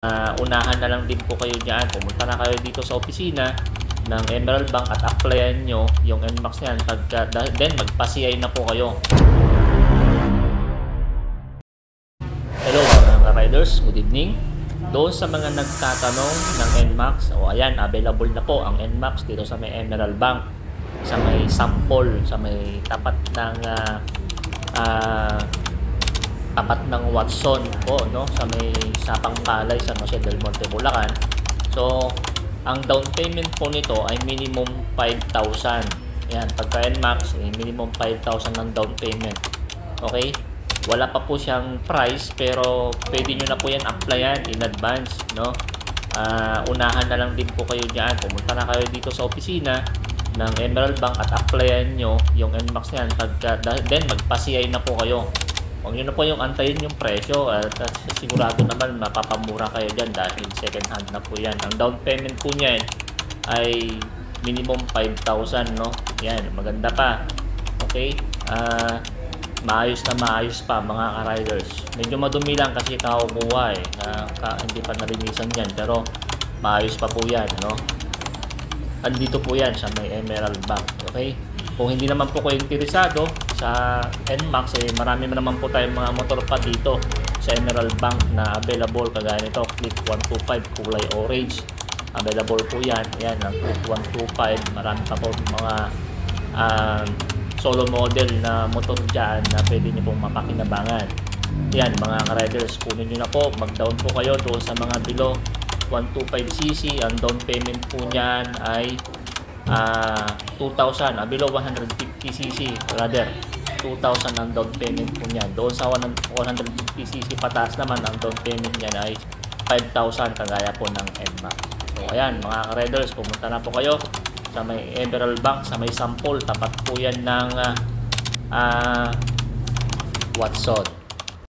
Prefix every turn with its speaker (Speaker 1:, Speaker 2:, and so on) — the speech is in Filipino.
Speaker 1: Unahan na lang din po kayo dyan. Pumunta na kayo dito sa opisina ng Emerald Bank at applyan nyo yung NMAX nyan. Then magpa-CI na po kayo. Hello mga riders, good evening. Doon sa mga nagtatanong ng NMAX, ayan, available na po ang NMAX dito sa may Emerald Bank, sa may sample, sa may tapat ng Watson po, no, sa may Sapang Palay, San Jose del Monte, Bulacan. So ang down payment po nito ay minimum 5,000. Yan, pagka NMAX, minimum 5,000 ng down payment. Okay, wala pa po siyang price, pero pwede nyo na po yan applyan in advance, no. Unahan na lang din po kayo dyan. Pumunta na kayo dito sa opisina ng Emerald Bank at applyan nyo yung NMAX nyan. Then magpa-CI na po kayo. Huwag nyo na po yung antayin yung presyo at sigurado naman mapapamura kayo dyan dahil second hand na po yan. Ang down payment po niyan ay minimum 5,000, no? Yan, maganda pa. Okay? Maayos na maayos pa mga ka-riders. Medyo madumi lang kasi kakukuha eh. Hindi pa nalinisan yan, pero maayos pa po yan, no? Andito po yan sa may Emerald Bank. Okay? Kung hindi naman po kayo interesado sa NMAX, marami naman po tayong mga motor pa dito sa Emerald Bank na available, kagaya nito, Click 125 kulay orange. Available po yan. Yan, ang Click 125. Marami pa po mga solo model na motor dyan na pwede nyo pong mapakinabangan. Yan mga ka-riders, kunin nyo na po, mag-down po kayo doon sa mga below 125cc. Ang down payment po nyan ay 2,000, below 150cc rather, 2,000 ang down payment po niyan. Doon sa 150cc pataas naman, ang down payment niyan ay 5,000 kagaya po ng NMAX. So ayan mga ka-riders, pumunta na po kayo sa may Emerald Bank, sa may sample, tapat po yan ng Watson.